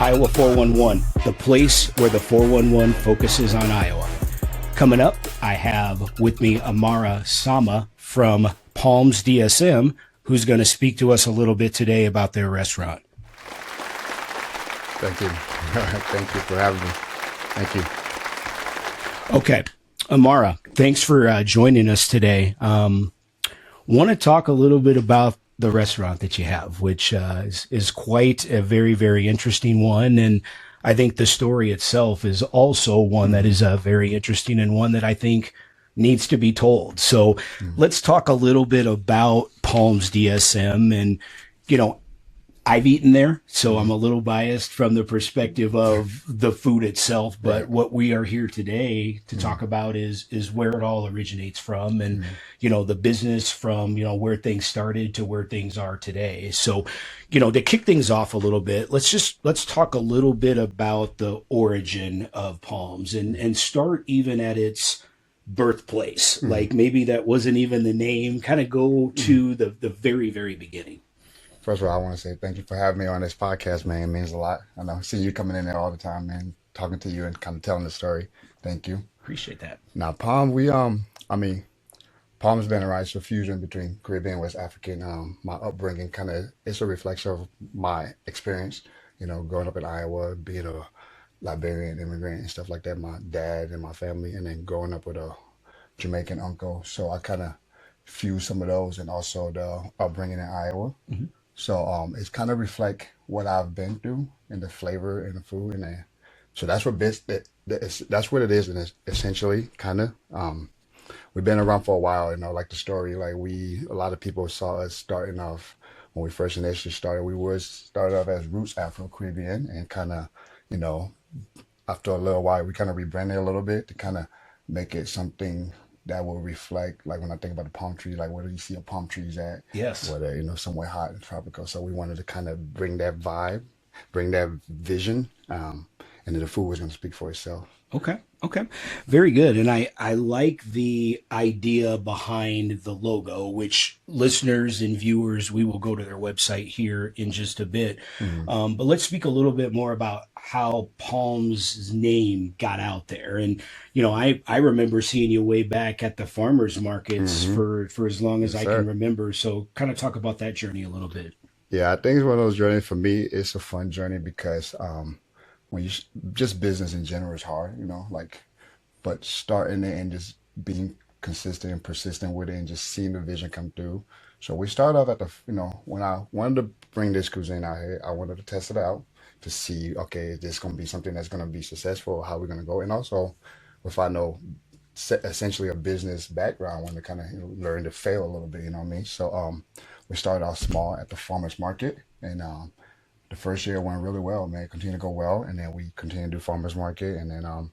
Iowa 411, the place where the 411 focuses on Iowa. Coming up, I have with me Amara Sama from Palms DSM, who's going to speak to us a little bit today about their restaurant. Thank you. Thank you for having me. Thank you. Okay. Amara, thanks for joining us today. Want to talk a little bit about the restaurant that you have, which is quite a very, very interesting one. And I think the story itself is also one that is very interesting and one that I think needs to be told. So let's talk a little bit about Palms DSM. And, you know, I've eaten there, so I'm a little biased from the perspective of the food itself. But what we are here today to talk about is where it all originates from, and you know, the business from, you know, where things started to where things are today. So, you know, to kick things off a little bit, let's talk a little bit about the origin of Palms and start even at its birthplace. Like maybe that wasn't even the name. Kind of go to the very, very beginning. First of all, I want to say thank you for having me on this podcast, man. It means a lot. I know seeing you coming in there all the time, man, talking to you and kind of telling the story. Thank you. Appreciate that. Now, Palms been around. It's a fusion between Caribbean and West African. My upbringing it's a reflection of my experience, you know, growing up in Iowa, being a Liberian immigrant and stuff like that, my dad and my family, and then growing up with a Jamaican uncle. So I kind of fused some of those and also the upbringing in Iowa. So it's kind of reflect what I've been through and the flavor and the food, and so that's that's what it is, and it's essentially kind of we've been around for a while, you know, like the story, like a lot of people saw us starting off when we first initially started. We started off as Roots Afro Caribbean, and kind of, you know, after a little while we kind of rebranded a little bit to kind of make it something that will reflect, like when I think about the palm tree, like where do you see a palm trees at? Yes. Where they're, you know, somewhere hot and tropical. So we wanted to kind of bring that vibe, bring that vision, and then the food was going to speak for itself. Okay. Very good. And I like the idea behind the logo, which listeners and viewers, we will go to their website here in just a bit. But let's speak a little bit more about how Palms' name got out there. And, you know, I remember seeing you way back at the farmers markets for as long as I can remember. So kind of talk about that journey a little bit. Yeah, I think it's one of those journeys. For me, it's a fun journey because when just business in general is hard, you know, like, but starting it and just being consistent and persistent with it and just seeing the vision come through. So we started off you know, when I wanted to bring this cuisine out here, I wanted to test it out to see, okay, is this going to be something that's going to be successful? How we're going to go? And also, if I know essentially a business background, I want to kind of, you know, learn to fail a little bit, you know what I mean? So we started off small at the farmers market, and the first year went really well, man. It continued to go well, and then we continued to do farmers market, and then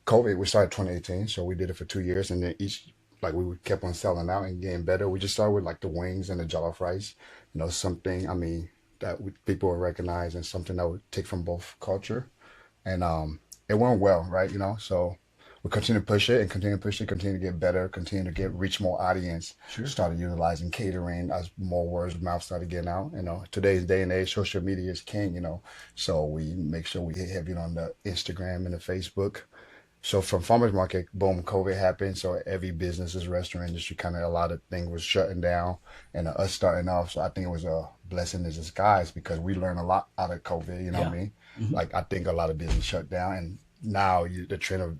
COVID. We started 2018, so we did it for 2 years, and then we kept on selling out and getting better. We just started with like the wings and the jollof rice, you know, something. I mean, people would recognize and something that would take from both culture, and it went well, right? You know, so we continue to push it and continue to push it, continue to get better, continue to reach more audience. Sure. Started utilizing catering as more words of mouth started getting out. You know, today's day and age, social media is king, you know. So we make sure we hit heavy on the Instagram and the Facebook. So from farmers market, boom, COVID happened. So every business, restaurant industry, kind of a lot of things was shutting down, and us starting off. So I think it was a blessing in disguise because we learned a lot out of COVID. You know what I mean? Like I think a lot of business shut down, and now the trend of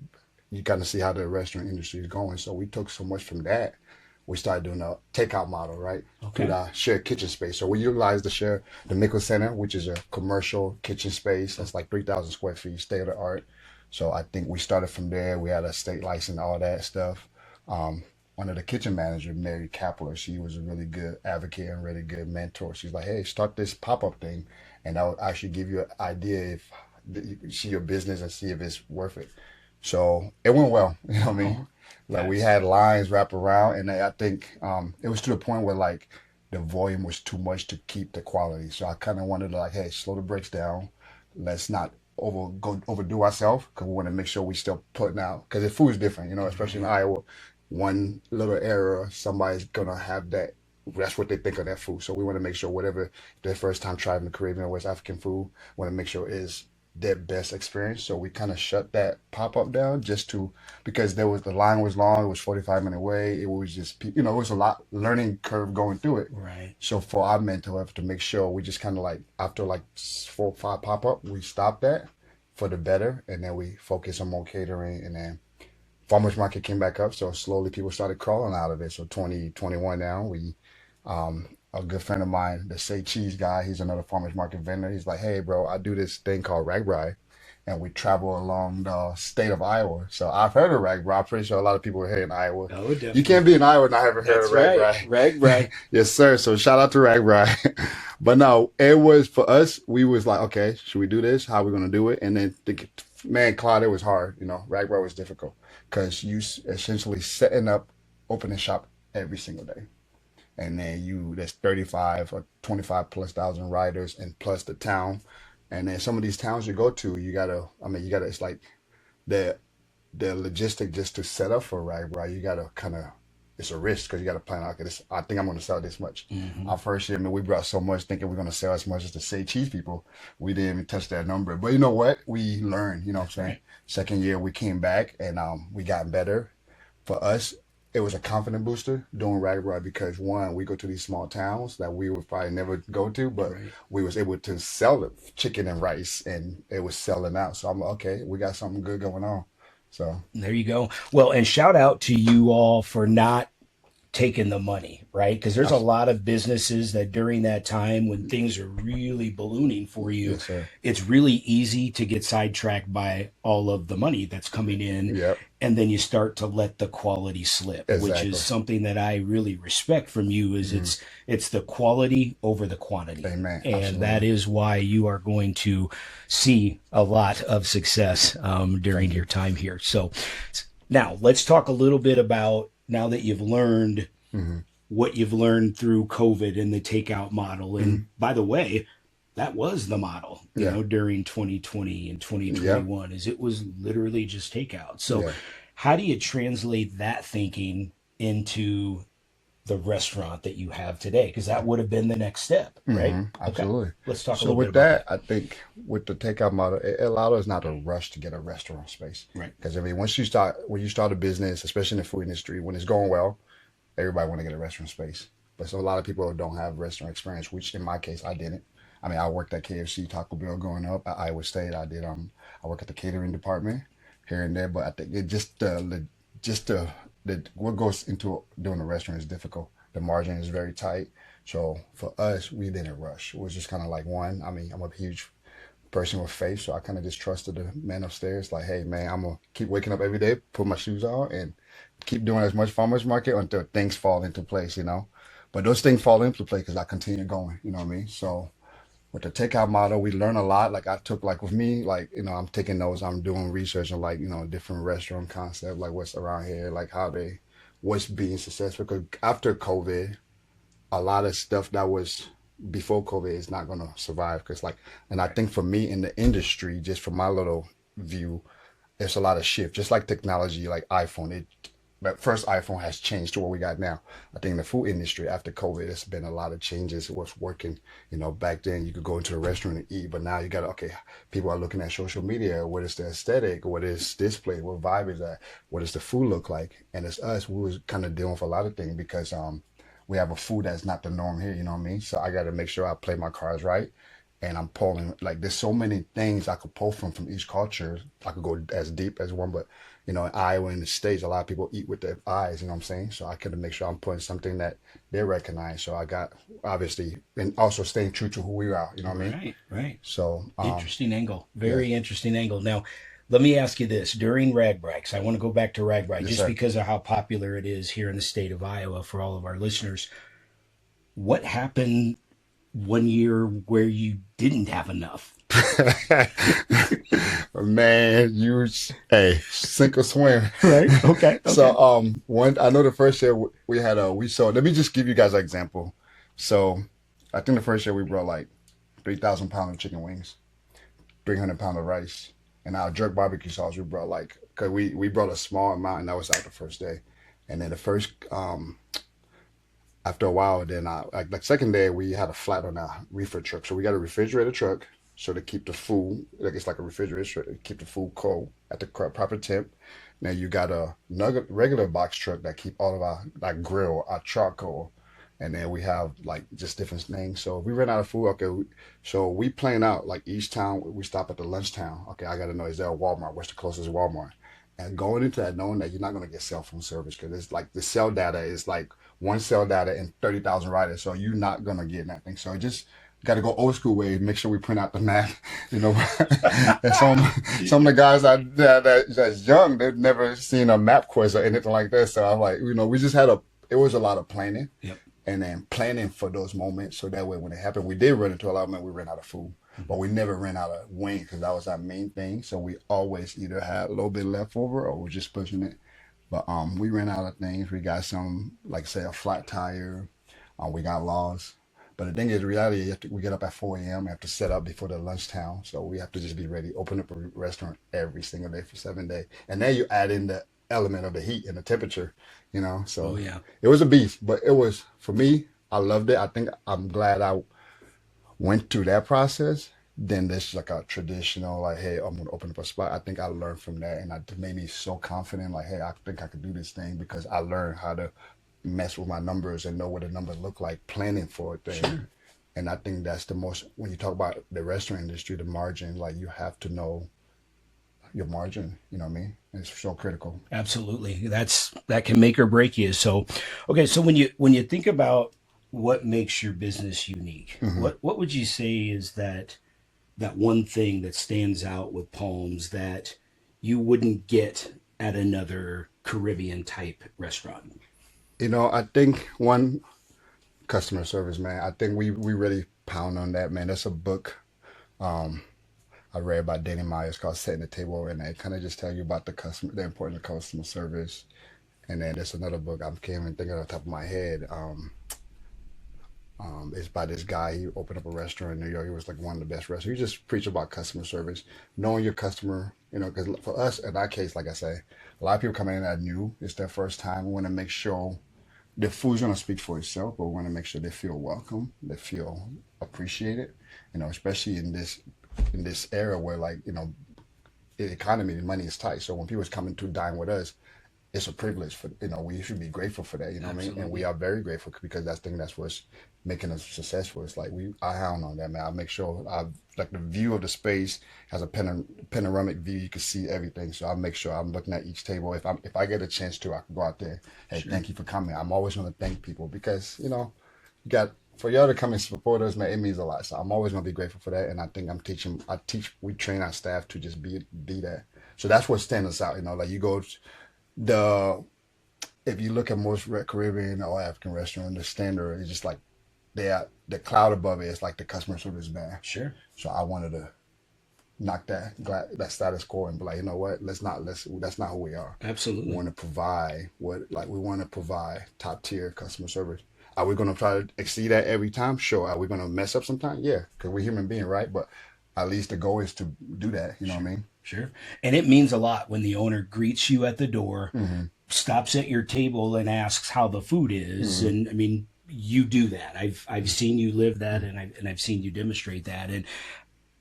you kind of see how the restaurant industry is going. So we took so much from that. We started doing a takeout model, right? Okay. With our shared kitchen space. So we utilized the Mickle Center, which is a commercial kitchen space. That's like 3,000 square feet, state of the art. So I think we started from there. We had a state license, all that stuff. One of the kitchen manager, Mary Kapler, she was a really good advocate and really good mentor. She's like, hey, start this pop-up thing, and I'll actually give you an idea if you can see your business and see if it's worth it. So it went well, you know what I mean? Like we had lines wrap around, and I think it was to the point where like the volume was too much to keep the quality. So I kind of wanted to like, hey, slow the brakes down. Let's not overdo ourselves, because we want to make sure we still putting out, because the food is different, you know, especially in Iowa. One little error, somebody's gonna have that that's what they think of that food. So we want to make sure whatever their first time trying the Caribbean or West African food, want to make sure is their best experience. So we kind of shut that pop up down just to because the line was long. It was 45-minute wait. It was just it was a lot learning curve going through it. Right. So for our mental health to make sure we just kind of like after like 4 or 5 pop up, we stop that for the better, and then we focus on more catering, and then farmers market came back up. So slowly people started crawling out of it. So 2021 now we a good friend of mine, the Say Cheese guy, he's another farmers market vendor. He's like, hey, bro, I do this thing called RAGBRAI, and we travel along the state of Iowa. So I've heard of RAGBRAI. I'm pretty sure a lot of people are here in Iowa. Oh, You definitely. can't be in Iowa and not have heard That's of right. RAGBRAI. RAGBRAI. Yes, sir. So shout out to RAGBRAI. But no, it was for us, we was like, okay, should we do this? How are we going to do it? And then, man, Claude, it was hard. RAGBRAI was difficult because you essentially setting up, opening shop every single day, and then there's 35 or 25 plus thousand riders and plus the town, and then some of these towns you go to you gotta it's like the logistic just to set up for a ride, right? You gotta kind of, it's a risk because you gotta plan out, okay, this, I think I'm gonna sell this much. Hmm. Our first year, I mean, we brought so much thinking we're gonna sell as much as the Say Cheese people. We didn't even touch that number, but you know what, we learned, what I'm That's saying. right. Second year we came back, and we got better. For us, it was a confident booster doing RAGBRAI because one, we go to these small towns that we would probably never go to, but Right. we was able to sell the chicken and rice, and it was selling out. So I'm like, okay, we got something good going on. So There you go. Well, and shout out to you all for not taking the money, right? Because there's a that's, lot of businesses that during that time when things are really ballooning for you, yes, sir. it's really easy to get sidetracked by all of the money that's coming in. Yep, And then you start to let the quality slip, which is exactly. something that I really respect from you is Hmm. it's the quality over the quantity. Amen. And that Absolutely. is why you are going to see a lot of success during Thank you. your time here. So now let's talk a little bit about now that you've learned Hmm. what you've learned through COVID and the takeout model. Hmm. And by the way, that was the model, Yeah. during 2020 and Yep. 2021, is it was literally just takeout. So Yeah. how do you translate that thinking into the restaurant that you have today? Because that would have been the next step, right? Okay. Absolutely. Let's talk a So little bit with about that, that. I think with the takeout model, it allowed us not to rush to get a restaurant space. Right. Because I mean, when you start a business, especially in the food industry, when it's going well, everybody want to get a restaurant space. But so a lot of people don't have restaurant experience, which in my case I didn't. I mean, I worked at KFC, Taco Bell growing up at Iowa State. I work at the catering department here and there, but I think it just the what goes into doing a restaurant is difficult. The margin is very tight. So for us, we didn't rush. It was just kind of like one. I mean, I'm a huge person with faith, so I kind of just trusted the man upstairs. Like, hey, man, I'm gonna keep waking up every day, put my shoes on, and keep doing as much farmers market until things fall into place. But those things fall into place because I continue going. You know what I mean? So with the takeout model, we learn a lot. Like I took, like with me, like I'm taking notes. I'm doing research on like different restaurant concept, like what's around here, like what's being successful. Because after COVID, a lot of stuff that was before COVID is not gonna survive. Because and I Right. think for me in the industry, just from my little view, there's a lot of shift. Just like technology, like iPhone, but first iPhone has changed to what we got now. I think in the food industry after COVID, there's been a lot of changes. What's working, back then you could go into a restaurant and eat, but now you got to, okay, people are looking at social media. What is the aesthetic? What is this place? What vibe is that? What does the food look like? And it's us, we was kind of dealing with a lot of things because we have a food that's not the norm here, you know what I mean? So I got to make sure I play my cards right. And I'm pulling, like, there's so many things I could pull from each culture. I could go as deep as one, but in Iowa and the States, a lot of people eat with their eyes, you know what I'm saying? So I could make sure I'm putting something that they recognize. So I got, obviously, and also staying true to who we are, you know what I mean? Right. Right. So, Interesting angle. yeah, Very interesting angle. Now, let me ask you this. During RAGBRAI, 'cause I want to go back to RAGBRAI yes, just sir. because of how popular it is here in the state of Iowa for all of our listeners. What happened one year where you didn't have enough? Man, hey, sink or swim. Right. Okay. Okay. So, I know the first year we had we sold, let me just give you guys an example. So, I think the first year we brought like 3,000 pounds of chicken wings, 300 pounds of rice, and our jerk barbecue sauce we brought like, cause we brought a small amount and that was out the first day. And then the first, after a while, then like second day we had a flat on our reefer truck, so we got a refrigerator truck, so to keep the food like it's like a refrigerator to keep the food cold at the proper temp. Now you got a nugget, regular box truck that keep all of our like grill, our charcoal, and then we have like just different things. So if we run out of food, okay, so we plan out like each town we stop at the lunch town. Okay, I got to know, is there a Walmart? What's the closest Walmart? And going into that knowing that you're not going to get cell phone service because it's like the cell data is like one cell data and 30,000 riders, so you're not going to get nothing. So just got to go old school way, make sure we print out the map, you know. And some of the guys that's young, they've never seen a map quiz or anything like that. So I'm like, you know, we just had it was a lot of planning. Yep. And then planning for those moments, so that way when it happened, we did run into a lot of moments, we ran out of food, but we never ran out of wing because that was our main thing. So we always either had a little bit left over or we're just pushing it. But we ran out of things. We got some, like say a flat tire. We got lost. But the thing is, reality, we get up at 4 a.m. We have to set up before the lunchtime. So we have to just be ready, open up a restaurant every single day for 7 days. And then you add in the element of the heat and the temperature, you know. Oh So yeah. it was a beast, but it was, for me, I loved it. I think I'm glad I went through that process. Then there's like a traditional, like, hey, I'm gonna open up a spot. I think I learned from that, and it made me so confident. Like, hey, I think I could do this thing because I learned how to mess with my numbers and know what the numbers look like, planning for a thing. Sure. And I think that's the most, when you talk about the restaurant industry, the margin, like you have to know your margin. You know what I mean? It's so critical. Absolutely. That can make or break you. So, okay. So when you think about what makes your business unique, Hmm. what would you say is that one thing that stands out with Palms that you wouldn't get at another Caribbean type restaurant? You know, I think one, customer service, man. I think we really pound on that, man. That's a book um I read by Danny Myers called Setting the Table, and it kind of just tell you about the importance of customer service. And then there's another book I can't even think of off the top of my head. It's by this guy. He opened up a restaurant in New York. He was like one of the best restaurants. He just preached about customer service, knowing your customer. You know, because for us, in our case, like I say, a lot of people coming in that new, it's their first time. We want to make sure the food's gonna speak for itself, but we want to make sure they feel welcome, they feel appreciated. You know, especially in this era where like you know the economy, the money is tight. So when people's coming to dine with us, it's a privilege for you know we should be grateful for that. You know what I mean? And we Absolutely. are very grateful because that's what's making us successful. It's like I hound on that, man. I make sure I like the view of the space has a panoramic view. You can see everything. So I make sure I'm looking at each table. If I get a chance to, I can go out there. Hey, Sure. thank you for coming. I'm always going to thank people because you know you got for y'all to come and support us, man. It means a lot. So I'm always going to be grateful for that. And I think we train our staff to just be that. So that's what stands us out. You know, like you go the if you look at most Caribbean or African restaurant, the standard is just like the cloud above it is like the customer service bad. Sure. So I wanted to knock that status quo and be like, you know what? Let's that's not who we are. We Absolutely. want to provide we want to provide top tier customer service. Are we going to try to exceed that every time? Sure. Are we going to mess up sometime? Yeah, because we're human being, right? But at least the goal is to do that. You know what I Sure. mean? Sure. And it means a lot when the owner greets you at the door, Hmm. stops at your table and asks how the food is. Hmm. And I mean, you do that. I've seen you live that, and I've seen you demonstrate that. And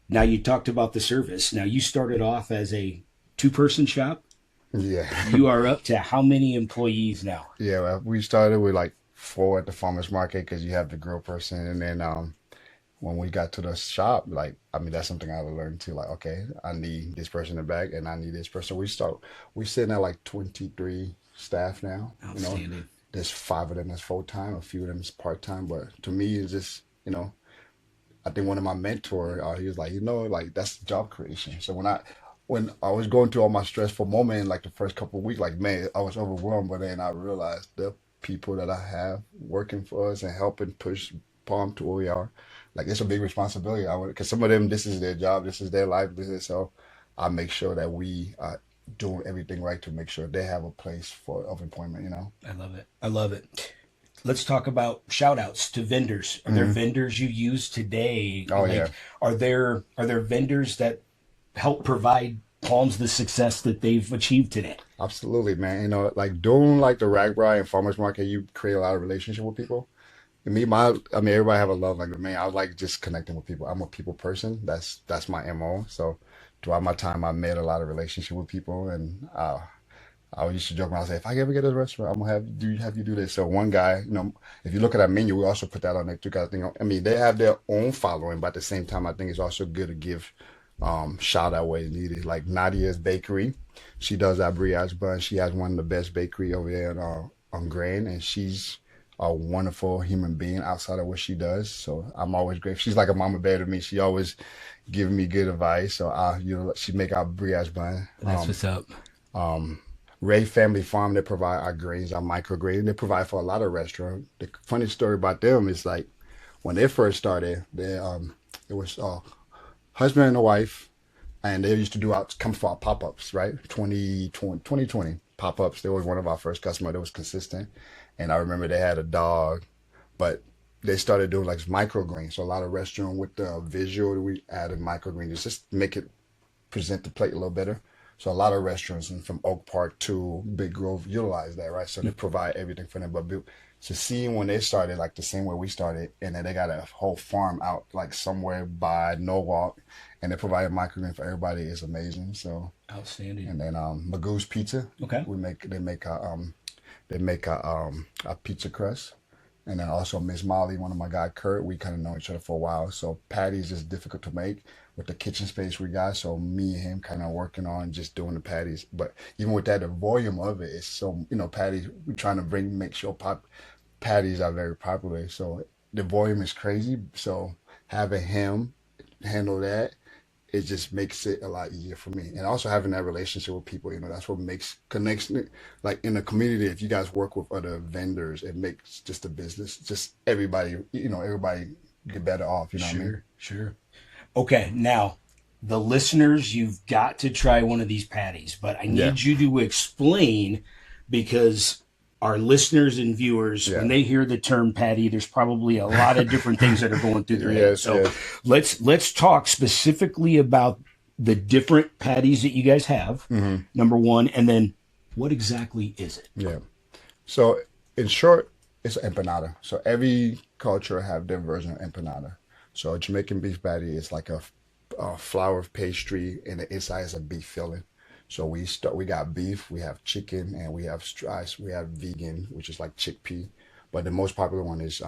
now you talked about the service. Now you started off as a two-person shop. Yeah. You are up to how many employees now? Yeah, well, we started with like four at the farmers market because you have the grill person, and then when we got to the shop, like I mean that's something I had to learn too. Like, okay, I need this person in the back, and I need this person. We sitting at like 23 staff now. You know, Outstanding. there's five of them that's full time, a few of them is part time. But to me, it's just you know, I think one of my mentors, he was like, you know, like that's job creation. So when I was going through all my stressful moment, like the first couple of weeks, like man, I was overwhelmed. But then I realized the people that I have working for us and helping push Palm to where we are, like it's a big responsibility. I because some of them, this is their job, this is their life, this is so. I make sure that we are doing everything right to make sure they have a place for of employment. You know. I love it. I love it. Let's talk about shout outs to vendors. Are there Hmm. vendors you use today? Oh yeah. Like, are there vendors that help provide Palms the success that they've achieved today? Absolutely, man. You know, like doing like the RAGBRAI and farmers market, you create a lot of relationship with people. Me, I mean, everybody have a love language. Man, I like just connecting with people. I'm a people person. That's my MO. So throughout my time, I made a lot of relationship with people, and I used to joke around and say, if I ever get a restaurant, I'm gonna have you do this. So one guy, if you look at our menu, we also put that on there too. 'Cause I think, I mean, they have their own following, but at the same time, I think it's also good to give shout out where needed. Like Nadia's Bakery, she does our brioche bun. She has one of the best bakery over there on Grand, and she's a wonderful human being outside of what she does. So I'm always grateful. She's like a mama bear to me. She always giving me good advice. So she make our brioche bun. That's what's up. Um, Ray Family Farm, they provide our grains, our microgreens. They provide for a lot of restaurants. The funny story about them is like when they first started, it was husband and a wife, and they used to come for our pop-ups, right? 2020 pop-ups. They were one of our first customers that was consistent. And I remember they had a dog, but they started doing like microgreens. So a lot of restaurant with the visual, we added microgreens just to make it present the plate a little better. So a lot of restaurants and from Oak Park to Big Grove utilize that, right? So they provide everything for them. But to see when they started, like the same way we started, and then they got a whole farm out like somewhere by Norwalk, and they provide microgreen for everybody is amazing. So Outstanding. and then Magoo's Pizza, Okay. they make a pizza crust. And then also Miss Molly, one of my guy Kurt, we kind of know each other for a while. So patties is difficult to make with the kitchen space we got. So me and him kind of working on just doing the patties. But even with that, the volume of it is so, patties, we're trying to make sure patties are very popular. So the volume is crazy. So having him handle that, it just makes it a lot easier for me. And also having that relationship with people, that's what makes connection. Like in the community, if you guys work with other vendors, it makes just a business, just everybody, everybody get better off, you know what I mean? Sure, sure. Okay, now the listeners, you've got to try one of these patties, but I Yeah, need you to explain because our listeners and viewers, yeah. when they hear the term patty, there's probably a lot of different things that are going through their head. Yes, So yes. let's talk specifically about the different patties that you guys have, Hmm. number one, and then what exactly is it? Yeah. So in short, it's an empanada. So every culture have their version of empanada. So a Jamaican beef patty is like a flour pastry, and the inside is a beef filling. So we got beef, we have chicken, and we have rice. We have vegan, which is like chickpea, but the most popular one is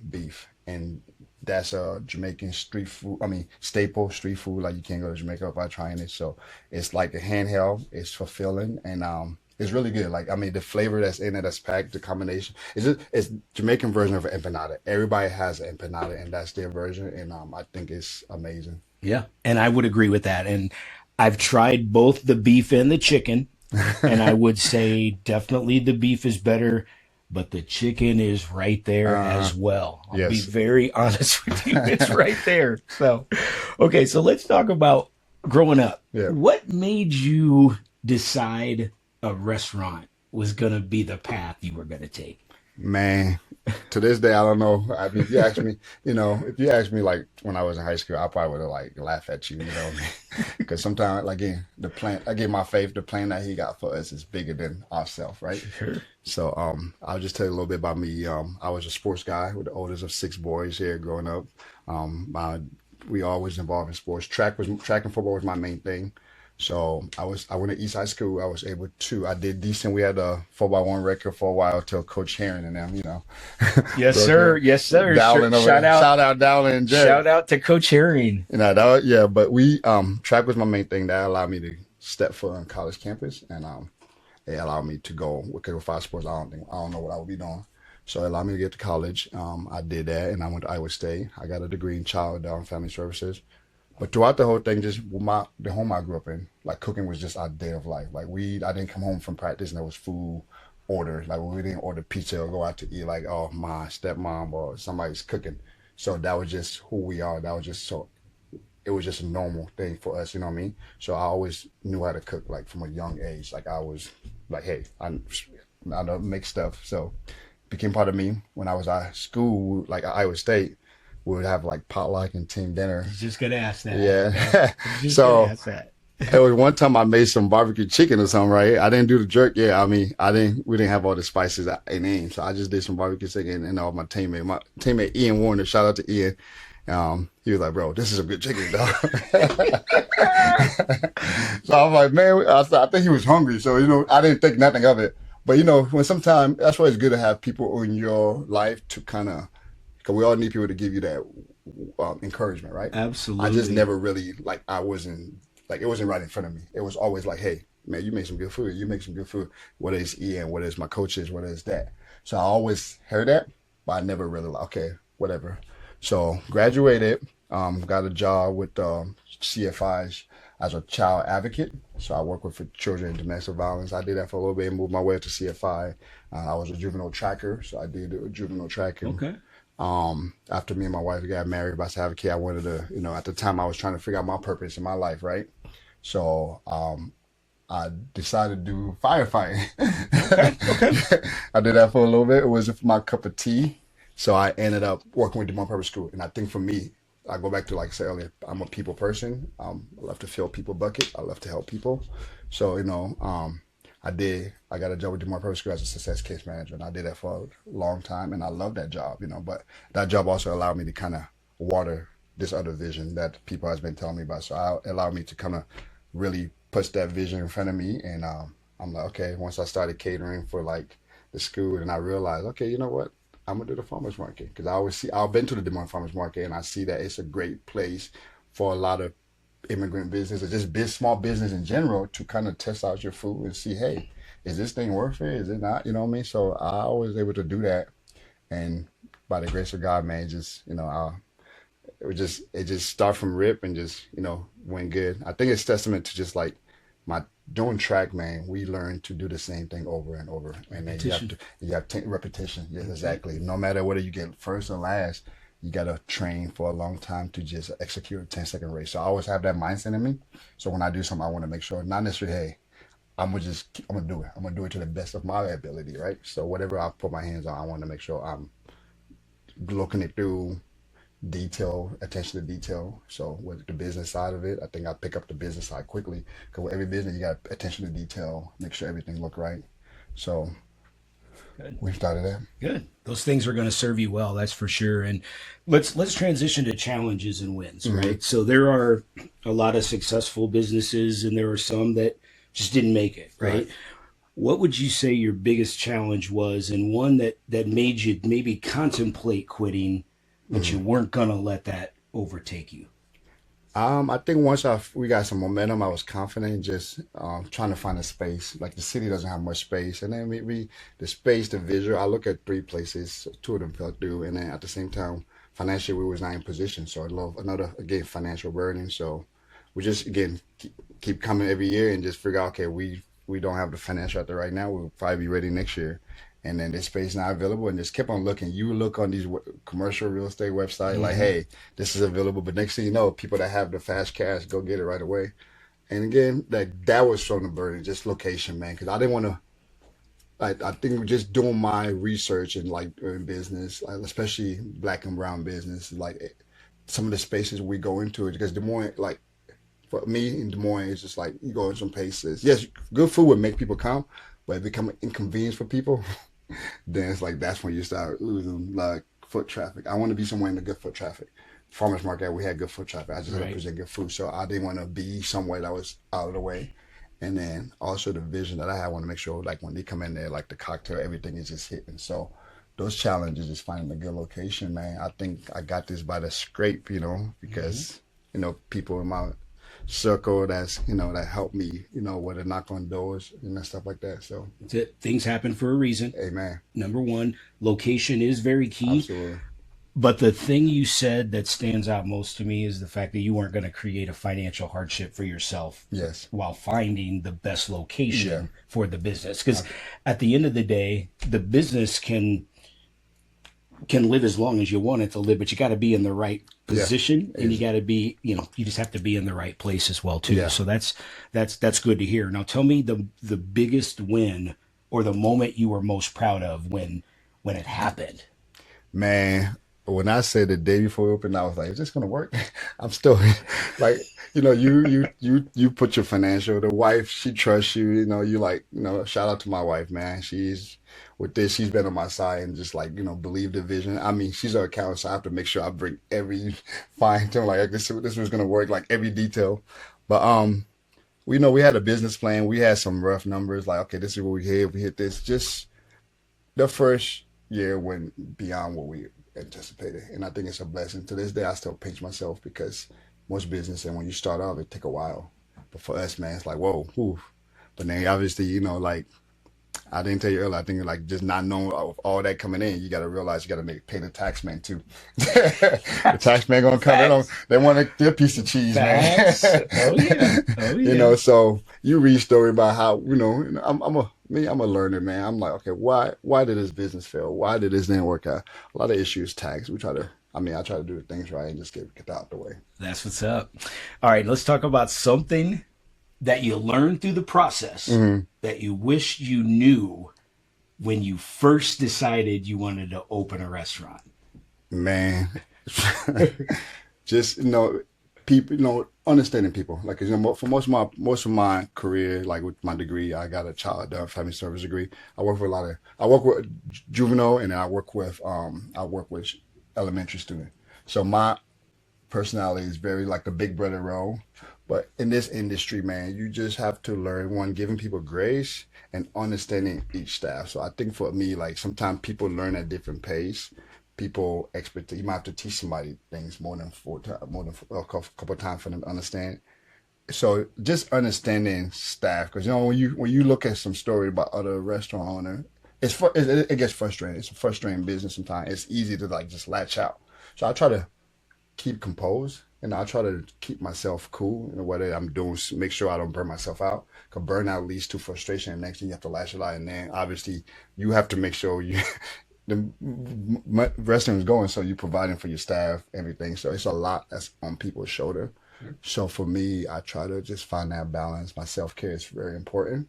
beef, and that's a Jamaican street food. I mean, staple street food. Like you can't go to Jamaica without trying it. So it's like a handheld. It's fulfilling, and it's really good. Like I mean, the flavor that's in it, that's packed, the combination. It's Jamaican version of an empanada. Everybody has an empanada, and that's their version, and I think it's amazing. Yeah, and I would agree with that. And I've tried both the beef and the chicken, and I would say definitely the beef is better, but the chicken is right there Uh, as well. I'll be yes. very honest with you. It's right there. So, okay, so let's talk about growing up. Yeah. What made you decide a restaurant was going to be the path you were going to take? Man, to this day, I don't know. I mean, if you ask me like when I was in high school, I probably would have like laughed at you, because sometimes, like, again, again, my faith, the plan that he got for us is bigger than ourselves, right? Sure. So, I'll just tell you a little bit about me. I was a sports guy with the oldest of six boys here growing up. We always involved in sports. Track and football was my main thing. So I went to East High School. I did decent. We had a 4x1 record for a while till Coach Herring and them, Yes, so, sir. Yes, sir. Dowling over Shout there. out, Shout out Dowling and Jay. shout out to Coach Herring. Yeah, but track was my main thing. That allowed me to step foot on college campus, and it allowed me to go with five sports. I don't know what I would be doing. So it allowed me to get to college. I did that, and I went to Iowa State. I got a degree in child and family services. But throughout the whole thing, just the home I grew up in, like cooking was just our day of life. Like I didn't come home from practice and there was food ordered. Like we didn't order pizza or go out to eat. Like, oh, my stepmom or somebody's cooking. So that was just who we are. That was just so it was just a normal thing for us. You know what I mean? So I always knew how to cook, like from a young age. Like I was like, hey, I don't make stuff. So it became part of me when I was at school, like at Iowa State. We would have like potluck and team dinner. I was just gonna ask that. Yeah. Just gonna So ask that. It was one time I made some barbecue chicken or something, right? I didn't do the jerk. Yeah, I mean, we didn't have all the spices in aim. So I just did some barbecue chicken and all my teammate Ian Warner, shout out to Ian. He was like, bro, this is a good chicken, dog. So I'm like, man, I think he was hungry. So, I didn't think nothing of it. But, when sometimes that's why it's good to have people in your life to kind of, because we all need people to give you that encouragement, right? I just Absolutely. never really, like, I wasn't, like, it wasn't right in front of me. It was always like, hey, man, you make some good food. You make some good food. Whether it's Ian, whether it's my coaches, whether it's that. So I always heard that, but I never really like, okay, whatever. So graduated, got a job with CFIs as a child advocate. So I work with for children in domestic violence. I did that for a little bit and moved my way up to CFI. I was a juvenile tracker, so I did juvenile tracking. Okay. After me and my wife got married, about to have a kid, I wanted to, at the time I was trying to figure out my purpose in my life, right? So I decided to do firefighting. Okay. Okay. I did that for a little bit. It wasn't my cup of tea. So I ended up working with the multi-purpose school. And I think for me, I go back to like I said earlier, I'm a people person. I love to fill people bucket. I love to help people. So, I got a job with the multi-purpose school as a success case manager. And I did that for a long time. And I love that job, but that job also allowed me to kind of water this other vision that people has been telling me about. So it allowed me to kind of really push that vision in front of me. And I'm like, okay, once I started catering for like the school, and I realized, okay, you know what? I'm gonna do the farmers market because I always see. I've been to the Des Moines farmers market, and I see that it's a great place for a lot of immigrant business or just small business in general to kind of test out your food and see, hey, is this thing worth it? Is it not? You know what I mean? So I was able to do that, and by the grace of God, man, just it just start from rip and just went good. I think it's testament to just like my doing track, man. We learn to do the same thing over and over, and then Repetition. you have to repetition. Yes, That's it. exactly. No matter whether you get first or last, you gotta train for a long time to just execute a 10-second race. So I always have that mindset in me. So when I do something, I want to make sure not necessarily, hey, I'm gonna do it. I'm gonna do it to the best of my ability, right? So whatever I put my hands on, I want to make sure I'm looking it through detail, attention to detail. So with the business side of it, I think I pick up the business side quickly because with every business you got attention to detail, make sure everything look right. So Good. we started that. Good. Those things are going to serve you well, that's for sure. And let's transition to challenges and wins, Hmm. right? So there are a lot of successful businesses, and there are some that just didn't make it, Right. right? What would you say your biggest challenge was, and one that made you maybe contemplate quitting, but you Hmm. weren't going to let that overtake you? I think once we got some momentum, I was confident just trying to find a space. Like the city doesn't have much space, and then the space, the visual. I look at three places, two of them fell through, and then at the same time, financially we was not in position. So I love another again financial burden. So we just again keep coming every year and just figure out okay we don't have the financial out there right now. We'll probably be ready next year. And then this space not available, and just keep on looking. You look on these commercial real estate website, like, Hmm. hey, this is available. But next thing you know, people that have the fast cash go get it right away. And again, that was from the burden, just location, man. Because I didn't want to. I think just doing my research and like in business, like, especially black and brown business, like some of the spaces we go into it. Because Des Moines, like for me in Des Moines, it's just like you go in some places. Yes, good food would make people come, but it become an inconvenience for people. Then it's like that's when you start losing like foot traffic. I want to be somewhere in the good foot traffic. Farmers market, we had good foot traffic. I just had to Right. present good food, so I didn't want to be somewhere that was out of the way. And then also the vision that I have, I want to make sure like when they come in there, like the cocktail, everything is just hitting. So those challenges is finding a good location, man. I think I got this by the scrape, Hmm. because people in my circle that helped me, with a knock on doors and stuff like that. So, That's it. Things happen for a reason. amen. Number one, location is very key. Absolutely. But the thing you said that stands out most to me is the fact that you weren't going to create a financial hardship for yourself Yes. while finding the best Yeah. location for the business. Because Ab- at the end of the day, the business can live as long as you want it to live, but you got to be in the right Yeah. position, and you Is got to be, you just have to be in the right place as well too. yeah. So that's good to hear. Now tell me the biggest win or the moment you were most proud of when it happened. Man. when I said the day before we opened, I was like, "Is this gonna work?" I'm still like, you put your financial. The wife, she trusts you. You like, shout out to my wife, man. She's with this. She's been on my side and just like, believe the vision. I mean, she's an accountant, so I have to make sure I bring every fine tune. Like this was gonna work, like every detail. But we know we had a business plan. We had some rough numbers. Like, okay, this is what we hit. We hit this. Just the first year went beyond what we anticipated, and I think it's a blessing. To this day, I still pinch myself because most business, and when you start off, it take a while. But for us, man, it's like whoa, whew. But then obviously, like I didn't tell you earlier. I think like just not knowing all that coming in, you got to realize you got to pay the tax man too. The tax man gonna come. Facts. They want their piece of cheese, man. Facts. Oh yeah. Oh yeah. So you read story about how I'm a learner, man. I'm like, okay, why did this business fail? Why did this didn't work out? A lot of issues, tax. I try to do things right and just get that out the way. That's what's up. All right, let's talk about something that you learned through the process that you wish you knew when you first decided you wanted to open a restaurant. Man, just people, understanding people. Like for most of my career, like with my degree, I got a child family service degree. I work with juvenile, and then I work with elementary student. So my personality is very like the big brother role. But in this industry, man, you just have to learn one, giving people grace and understanding each staff. So I think for me, like sometimes people learn at different pace. People expect you might have to teach somebody things more than a couple of times for them to understand. So just understanding staff, because when you look at some story about other restaurant owner, it gets frustrating. It's a frustrating business sometimes. It's easy to like just latch out. So I try to keep composed, and I try to keep myself cool in what I'm doing, make sure I don't burn myself out. Because burnout leads to frustration, and next thing you have to lash it out, and then obviously you have to make sure you the restaurant is going, so you're providing for your staff, everything. So it's a lot that's on people's shoulder. So for me, I try to just find that balance. My self care is very important,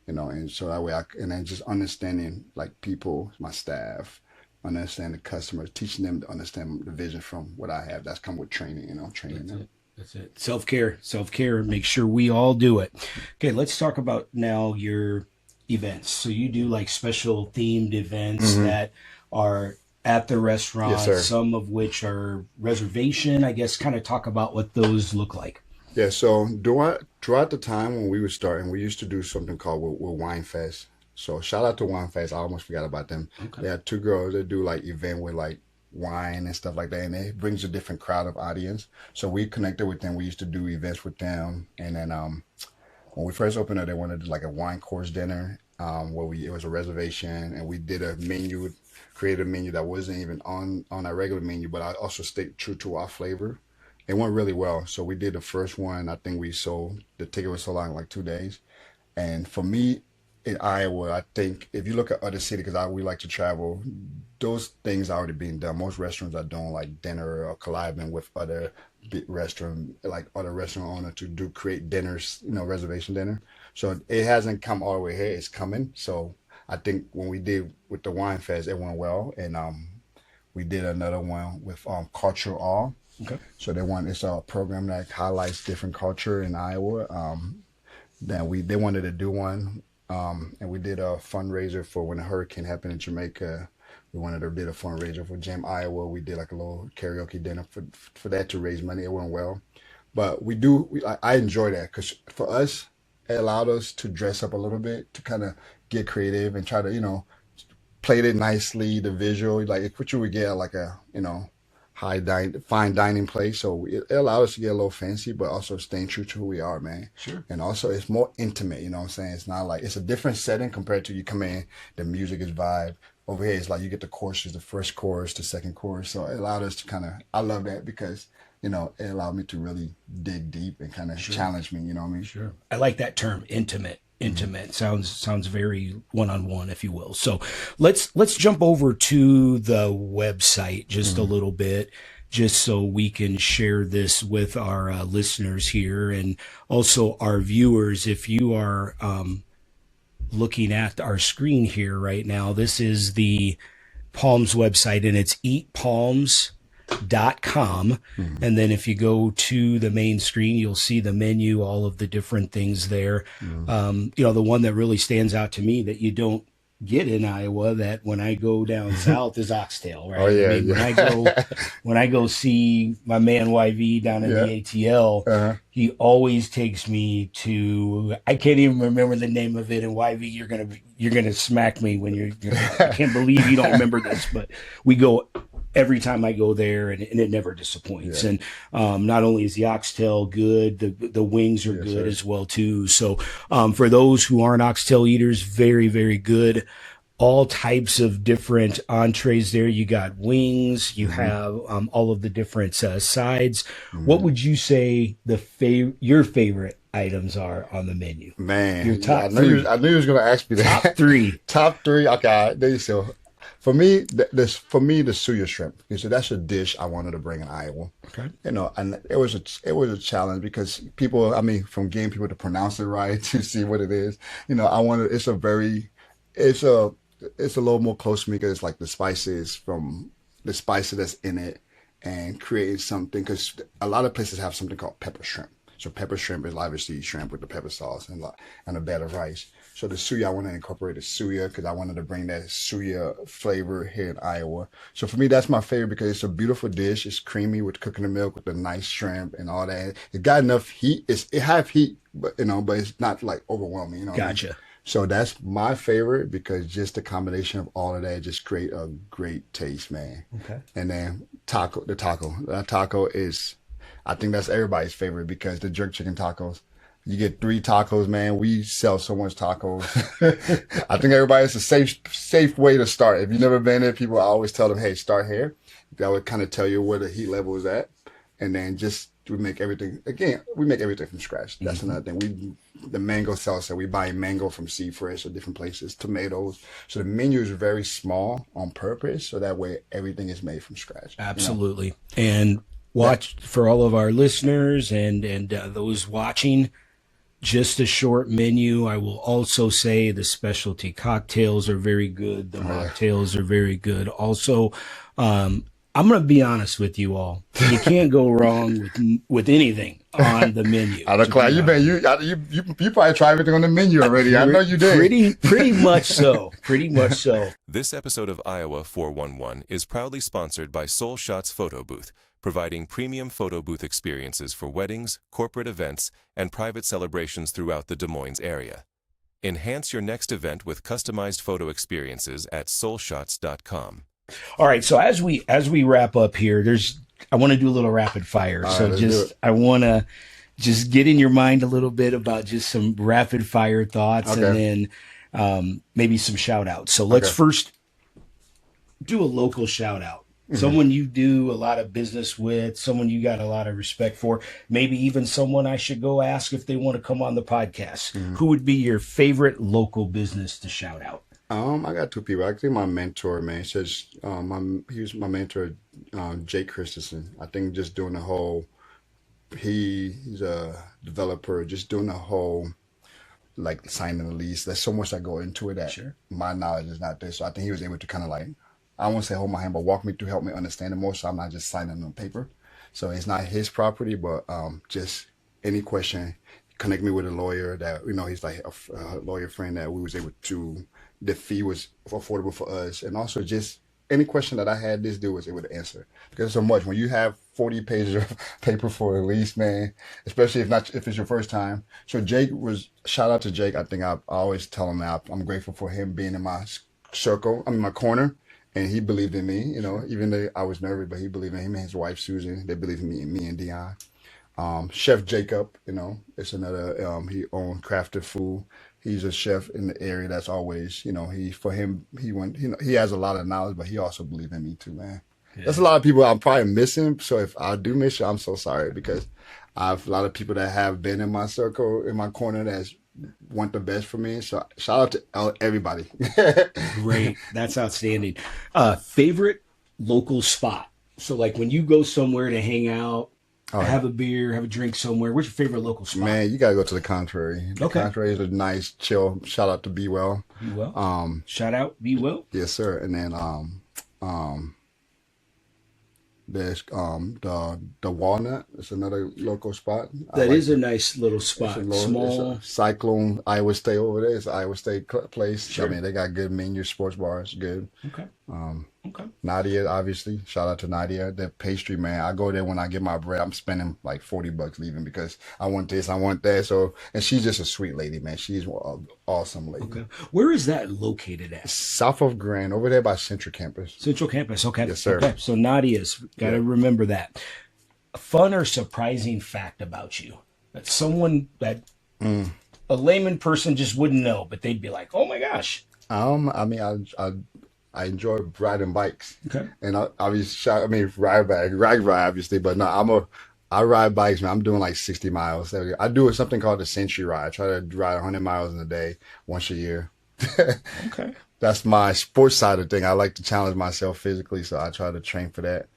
and so that way and then just understanding like people, my staff, understand the customers, teaching them to understand the vision from what I have. That's come with training, training That's them. it. That's it. Self care. Self care. Make sure we all do it. Okay, let's talk about now your events. So you do like special themed events Hmm. that are at the Yes, restaurant, sir. some of which are reservation. I guess kind of talk about what those look like. Yeah, so throughout the time when we were starting, we used to do something called with Wine Fest. So shout out to Wine Fest. I almost forgot about them. Okay. They had two girls that do like event with like wine and stuff like that, and it brings a different crowd of audience. So we connected with them. We used to do events with them, and then when we first opened up, they wanted like a wine course dinner, where we it was a reservation, and we did a menu, created a menu that wasn't even on our regular menu, but I also stayed true to our flavor. It went really well. So we did the first one. I think we sold the ticket was sold out in like 2 days. And for me in Iowa, I think if you look at other cities, because we like to travel, those things are already being done. Most restaurants are doing like dinner or collabing with other big restaurant, like other restaurant owner to do create dinners, reservation dinner. So it hasn't come all the way here. It's coming. So I think when we did with the wine fest, it went well, and we did another one with cultural awe. Okay. So it's a program that highlights different culture in Iowa. Then they wanted to do one, and we did a fundraiser for when a hurricane happened in Jamaica. We wanted to did a fundraiser for Jam Iowa. We did like a little karaoke dinner for that to raise money. It went well, but I enjoy that because for us, it allowed us to dress up a little bit to kind of get creative and try to played it nicely. The visual, like what you would get at like a fine dining place. So it allowed us to get a little fancy, but also staying true to who we are, man. Sure. And also it's more intimate. You know what I'm saying? It's not like it's a different setting compared to you come in, the music is vibe. Over here, it's like you get the courses, the first course, the second course. So it allowed us to kind of, I love that because, it allowed me to really dig deep and kind of Sure. challenge me. You know what I mean? Sure. I like that term, intimate. Hmm. Intimate sounds very one on one, if you will. So let's jump over to the website just a Hmm. little bit, just so we can share this with our listeners here and also our viewers. If you are looking at our screen here right now, this is the Palms website, and it's eatpalms.com. And then if you go to the main screen, you'll see the menu, all of the different things there. The one that really stands out to me that you don't get in Iowa, that when I go down south, is oxtail, right? Oh yeah, I mean, when I go see my man YV down in the ATL, he always takes me to, I can't even remember the name of it, and YV, you're gonna smack me when I can't believe you don't remember this, but we go every time I go there, and it never disappoints. And not only is the oxtail good, the wings are good as well too. So for those who aren't oxtail eaters, very, very good. All types of different entrees there. You got wings. You have all of the different sides. What would you say your favorite items are on the menu? Man, your top three. I knew you was going to ask me that. Top three. Top three. Okay, there you go. For me, the suya shrimp. So that's a dish I wanted to bring in Iowa. Okay. And it was a challenge because people, from getting people to pronounce it right, to see what it is. It's a little more close to me because it's like the spices that's in it, and creating something, because a lot of places have something called pepper shrimp. So pepper shrimp is obviously shrimp with the pepper sauce and a bed of rice. So the suya, I want to incorporate the suya because I wanted to bring that suya flavor here in Iowa. So for me, that's my favorite because it's a beautiful dish. It's creamy with cooking the milk with the nice shrimp and all that. It got enough heat. It have heat, but it's not like overwhelming. Gotcha. So that's my favorite because just the combination of all of that just create a great taste, man. Okay. And then the taco is, I think that's everybody's favorite because the jerk chicken tacos, you get 3 tacos, man. We sell so much tacos. I think it's a safe way to start. If you've never been there, I always tell them, hey, start here. That would kind of tell you where the heat level is at. And then we make everything from scratch. That's another thing. The mango salsa, we buy mango from Seafresh or different places, tomatoes. So the menu is very small on purpose. So that way everything is made from scratch. Absolutely. And watch for all of our listeners and those watching, just a short menu. I will also say the specialty cocktails are very good. The mocktails are very good. Also, I'm going to be honest with you all. You can't go wrong with anything on the menu. You probably tried everything on the menu already. I know you did. Pretty much so. Pretty much so. This episode of Iowa 411 is proudly sponsored by Soul Shots Photo Booth, providing premium photo booth experiences for weddings, corporate events, and private celebrations throughout the Des Moines area. Enhance your next event with customized photo experiences at soulshots.com. All right, so as we wrap up here, I want to do a little rapid fire. I want to just get in your mind a little bit about just some rapid fire thoughts, and then maybe some shout outs. So let's first do a local shout out. Someone you do a lot of business with, someone you got a lot of respect for, maybe even someone I should go ask if they want to come on the podcast. Who would be your favorite local business to shout out? I got 2 people. Actually, my mentor, man, he was my mentor, Jake Christensen. I think just doing the whole, he's a developer, just doing the whole, like signing the lease. There's so much that go into it that my knowledge is not there. So I think he was able to kind of like, I won't say hold my hand, but walk me through, help me understand it more. So I'm not just signing on paper. So it's not his property, but just any question, connect me with a lawyer that, he's like a lawyer friend that we was able to, the fee was affordable for us. And also just any question that I had, this dude was able to answer. Because so much, when you have 40 pages of paper for a lease, man, especially if it's your first time. So shout out to Jake. I think I always tell him that I'm grateful for him being in my my corner. And he believed in me, even though I was nervous, but he believed in him and his wife, Susan. They believed in me and Dion. Chef Jacob, it's another, he owned Crafted Food. He's a chef in the area that's always, he has a lot of knowledge, but he also believed in me too, man. Yeah. There's a lot of people I'm probably missing. So if I do miss you, I'm so sorry because I have a lot of people that have been in my circle, in my corner that's want the best for me. So shout out to everybody. Great. That's outstanding. Favorite local spot. So like when you go somewhere to hang out, have a beer, have a drink somewhere, what's your favorite local spot? Man, you got to go to the Contrary. The Contrary is a nice, chill. Shout out to Be Well. Be Well. Shout out, Be Well. Yes, sir. And then Um, there's the Walnut. It's another local spot. I That like is a it. nice little It's a spot. little, it's a Small. Cyclone Iowa State over there. It's an Iowa State place. I Sure. mean, they got good menu, sports bars, good. Okay. Um, Okay. Nadia, obviously, shout out to Nadia. The pastry man. I go there when I get my bread. I'm spending like $40 leaving because I want this, I want that. So, and she's just a sweet lady, man. She's an awesome lady. Okay. Where is that located at? South of Grand, over there by Central Campus. Central Campus. Okay. Yes, sir. Okay. So Nadia's got to Yeah. remember that. A fun or surprising fact about you that someone that a layman person just wouldn't know, but they'd be like, "Oh my gosh." I mean, I enjoy riding bikes, Okay. and I mean, RAGBRAI, obviously, but no, I ride bikes, man. I'm doing like 60 miles. I do something called the Century Ride. I try to ride 100 miles in a day, once a year. Okay. That's my sports side of thing. I like to challenge myself physically, so I try to train for that.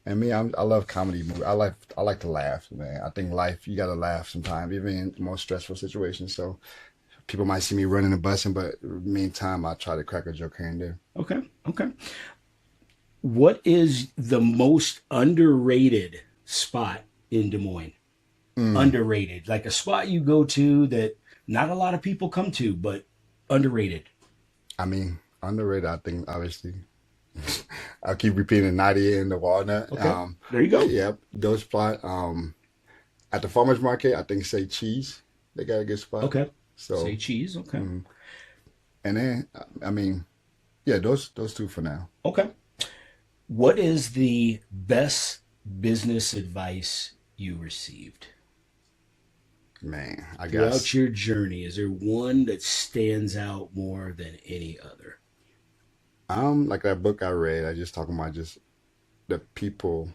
And me, I love comedy. I like to laugh, man. I think life, you gotta laugh sometimes, even in the most stressful situations. So people might see me running and busting, but meantime, I try to crack a joke here and there. Okay. Okay. What is the most underrated spot in Des Moines? Underrated, like a spot you go to that not a lot of people come to, but underrated. I mean, underrated, I think, obviously. I'll keep repeating Nadia and the Walnut. Okay. There you go. Yep, those spot. At the farmers market, I think say cheese. They got a good spot. Okay. So, Say cheese. Okay. and then I mean, yeah, those two for now. Okay. What is the best business advice you received Man, I throughout guess. your journey? Is there one that stands out more than any other? Like that book I read, I just talking about just the people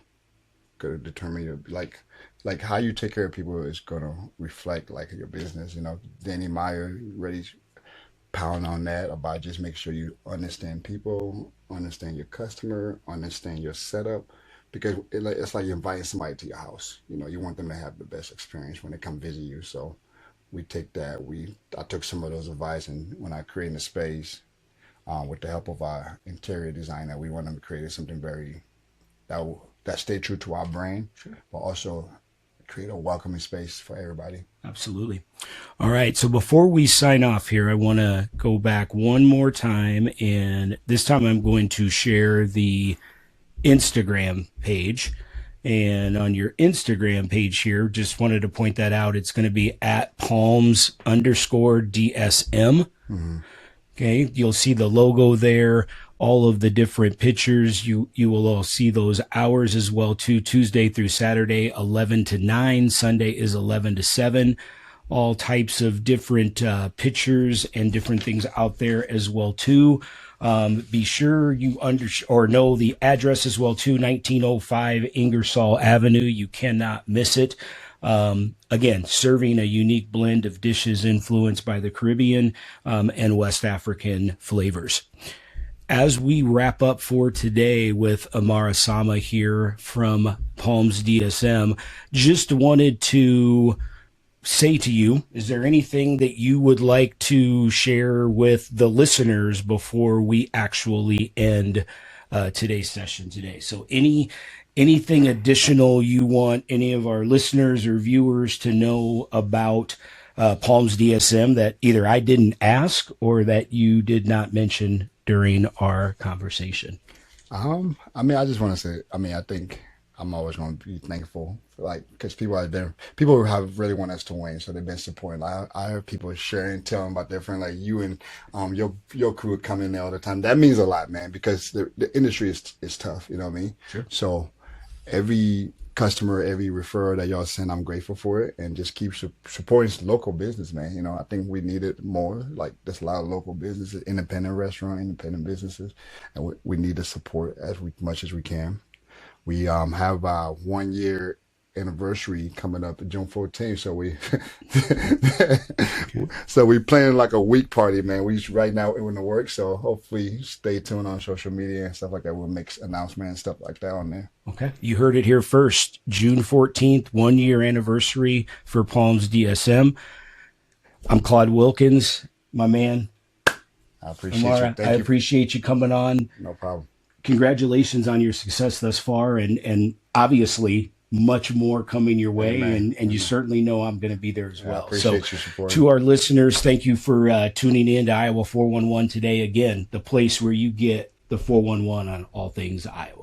could determine your like how you take care of people is gonna reflect like your business. You know, Danny Meyer really pound on that about just make sure you understand people, understand your customer, understand your setup, because it's like you're inviting somebody to your house. You know, you want them to have the best experience when they come visit you. So we take that. I took some of those advice, and when I created the space, with the help of our interior designer, we wanted to create something very that stay true to our brand, Sure. but also create a welcoming space for everybody. Absolutely. All right. So before we sign off here, I want to go back one more time. And this time I'm going to share the Instagram page. And on your Instagram page here, just wanted to point that out. It's going to be at Palms_DSM. Okay. You'll see the logo there, all of the different pictures. You will all see those hours as well too. Tuesday through Saturday, 11 to 9. Sunday is 11 to 7. All types of different pictures and different things out there as well too. Be sure you know the address as well too. 1905 Ingersoll Avenue. You cannot miss it. Again, serving a unique blend of dishes influenced by the Caribbean and West African flavors. As we wrap up for today with Amara Sama here from Palms DSM, just wanted to say to you, is there anything that you would like to share with the listeners before we actually end today's session today? So anything additional you want any of our listeners or viewers to know about Palms DSM that either I didn't ask or that you did not mention during our conversation? I mean, I just want to say, I mean, I think I'm always going to be thankful, like, because people have really want us to win, so they've been supporting. I heard people sharing, telling about their friend, like you and your crew come in there all the time. That means a lot, man, because the industry is tough. You know what I mean? Sure. So every customer, every referral that y'all send, I'm grateful for it, and just keep supporting local business, man. You know, I think we need it more. Like, there's a lot of local businesses, independent restaurant, independent businesses, and we need to support much as we can. We have our 1 year anniversary coming up June 14th, so we planning like a week party, man. We right now in the works, so hopefully stay tuned on social media and stuff like that. We'll make announcements and stuff like that on there. Okay. You heard it here first. June 14th, 1 year anniversary for Palms DSM. I'm Claude Wilkins, my man. I appreciate you. Amara, I Thank you. appreciate you coming on. No problem. Congratulations on your success thus far, and obviously much more coming your way. Amen. And you certainly know I'm going to be there as I well. appreciate So your support. to our listeners, thank you for tuning in to Iowa 411 today. Again, the place where you get the 411 on all things Iowa.